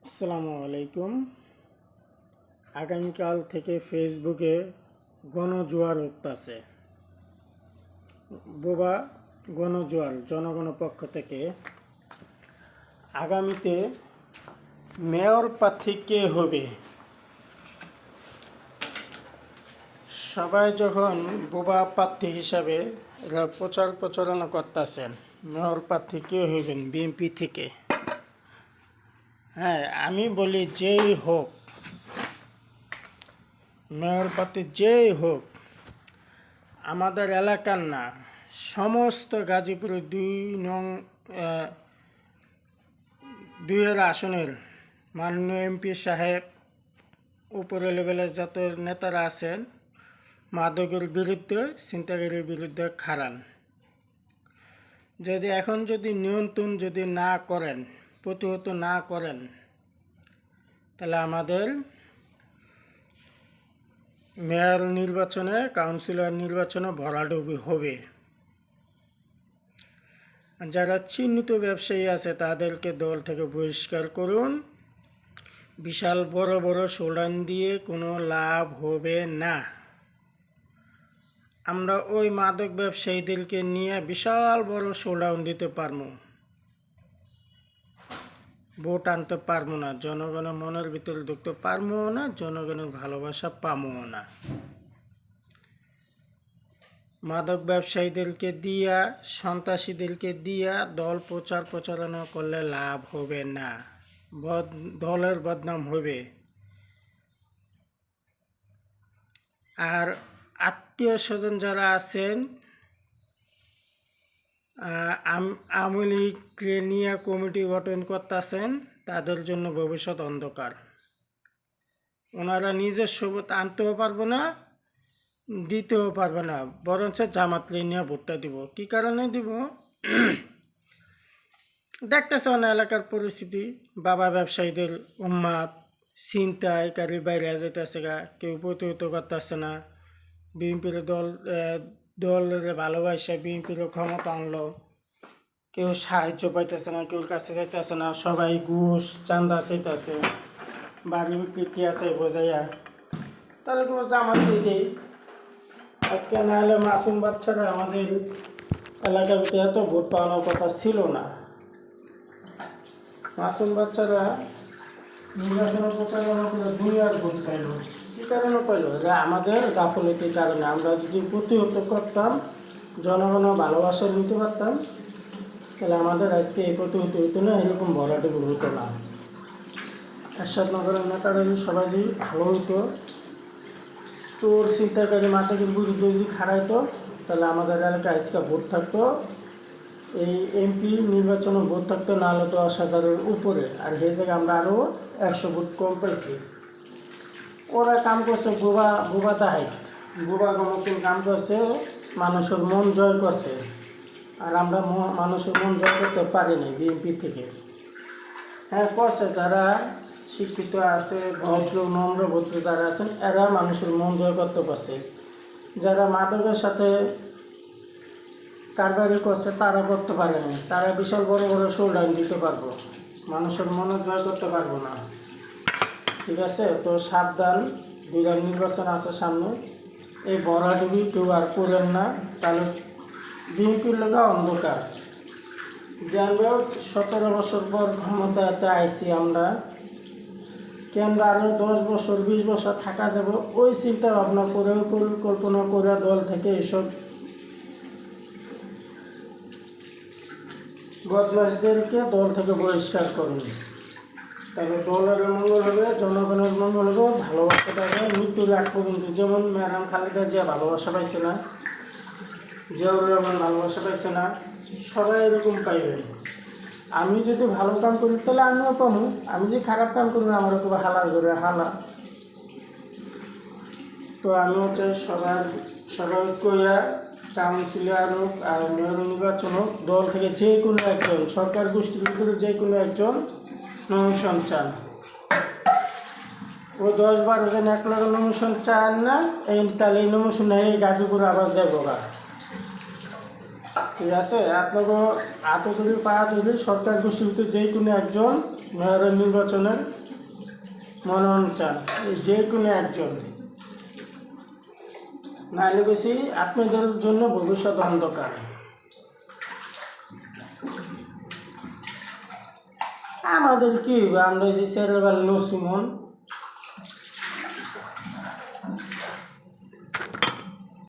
আসসালামু আলাইকুম। আগামীকাল থেকে ফেসবুকে গণজোয়ার উঠতেছে। বোবা গণজোয়ার জনগণ পক্ষ থেকে আগামীতে মেয়র প্রার্থী কে হবে, সবাই যখন বোবা প্রার্থী হিসাবে এরা প্রচারণা করতেছেন মেয়র প্রার্থী কে হইবেন বিএনপি থেকে। হ্যাঁ, আমি বলি যেই হোক মেয়র প্রার্থী যেই হোক, আমাদের এলাকার না, সমস্ত গাজীপুরের 2 আসনের মাননীয় এমপি সাহেব, উপরে লেভেলের যত নেতারা আছেন মাদকের বিরুদ্ধে, ছিনতাইয়ের বিরুদ্ধে খাড়ান। যদি নিয়ন্ত্রণ না করেন, প্রতিহত না করেন, তাহলে আমাদের মেয়র নির্বাচনে, কাউন্সিলর নির্বাচনে ভরাডুবি হবে। যারা চিহ্নিত ব্যবসায়ী আছে তাদেরকে দল থেকে বহিষ্কার করুন। বিশাল বড় বড় স্লোগান দিয়ে কোনো লাভ হবে না। আমরা ওই মাদক ব্যবসায়ীদেরকে নিয়ে বিশাল বড় স্লোগান দিতে পারবো, ভোট আনতে পারবো না, জনগণের মনের ভিতরে ঢুকতে পারবো না, জনগণের ভালোবাসা পাবো না। মাদক ব্যবসায়ীদেরকে দিয়া, সন্ত্রাসীদেরকে দিয়া দল প্রচারণা করলে লাভ হবে না, দলের বদনাম হবে। আর আত্মীয় স্বজন যারা আছেন, আওয়ামী লীগকে নিয়ে কমিটি গঠন করতেছেন, তাদের জন্য ভবিষ্যৎ অন্ধকার। ওনারা নিজস্ব ভোট আনতেও পারবে না, দিতেও পারবে না, বরঞ্চ জামাতলি নিয়ে ভোটটা দিব। কি কারণে দিব? দেখতেছে না এলাকার পরিস্থিতি, বাবা ব্যবসায়ীদের উম্মাদ ছিনতাইকারী বাইরে যেতেছে গা, কেউ প্রতিহত করতেছে না। বিএনপির দলের ভালোবাসা বিএনপির ক্ষমতা আনলো, কেউ সাহায্য পাইতেছে না, কেউ কাছে যাইতেছে না, সবাই ঘুষ চান্দা চাইতেছে, বাড়ি বিক্রি আছে বোঝাইয়া, তাহলে কেউ জামাতলি দেই। আজকে না হলে মাসুম বাচ্চারা আমাদের এলাকার ভিতরে এত ভোট পাওয়ানোর কথা ছিল না। মাসুম বাচ্চারা নির্বাচনের প্রচারণা করে দুনিয়ার ভোট পাইল। কী কারণে পাইল? যে আমাদের গাফলতির কারণে। আমরা যদি প্রতিহত করতাম, জনগণের ভালোবাসা নিতে পারতাম, তাহলে আমাদের আজকে এই প্রতিহত হইতো না, এরকম ভরাডুবি হতো না। এরশাদনগরের নেতারা সবাই যদি ভালো হইতো, চোর ছিনতাইকারী মাদকের বিরুদ্ধে যদি খাড়াইতো, তাহলে আমাদের এলাকায় আজকে ভোট থাকতো, এই এমপি নির্বাচনে ভোট থাকতো না হলে তো 10,000-এর উপরে। আর সেই জায়গায় আমরা আরও 100 ভোট কম পাইছি। ওরা কাম করছে বোবা তাহাই, বোবা গমকিন কাম করছে, মানুষের মন জয় করছে। আর আমরা মানুষের মন জয় করতে পারিনি বিএনপি থেকে। হ্যাঁ করছে, যারা শিক্ষিত আছে, ভদ্র নম্র ভদ্র যারা আছেন, এরা মানুষের মন জয় করতে পারছে। যারা মাদকের সাথে কারবারি করছে তারা করতে পারেনি। তারা বিশাল বড় বড় স্লোগান দিতে পারবো, মানুষের মনে জয় করতে পারবো না। ঠিক আছে, তো সাবধান, বিরাট নির্বাচন আছে সামনে, এই ভরাডুবি কেউ আর করেন না, তাহলে বিএনপির লোক অন্ধকার। যে আমরা 17 বছর পর ক্ষমতাতে আইছি, আমরা কেন্দ্র আরও 10 বছর 20 বছর থাকা যাব, ওই চিন্তা ভাবনা করে, পরিকল্পনা করে দল থেকে এইসব বদমাশদেরকে দল থেকে বহিষ্কার করুন। তাহলে দলের মঙ্গল হবে, জনগণের মঙ্গল হবে, ভালোবাসা পাবে মৃত্যুর আগ পর্যন্ত। যেমন ম্যাডাম খালেদা যে ভালোবাসা পাইছে না, জিয়াউর রহমান ভালোবাসা পাইছে না, সবাই এরকম পাইবে। আমি যদি ভালো কাম করি তাহলে আমিও পাবো, আমি যে খারাপ কাম করি আমারও খুব হালার করে হালা। তো আমিও চাই সবাই কইয়া কাউন্সিলর হোক আর মেয়র নির্বাচন হোক, দল থেকে যে কোনো একজন, সরকার গোষ্ঠীর ভিতরে যে কোনো একজন নমিশন চান। ওই 10-12 জন এক লাখ নমিশন চান না, তাহলে এই নমিশন নেই, গাজীপুর আবার যাবো গা। ঠিক আছে, আপনাকে আত করি পা তৈরি, সরকার গোষ্ঠীর ভিতরে যে কোনো একজন মেয়রের নির্বাচনের মনোনয়ন চান, এই যে কোনো একজন, নাইলে বেশি আপনাদের জন্য ভবিষ্যৎ অন্ধকার। আমাদের কি হইবে, আমরা যে সেরের বেলা নসিমন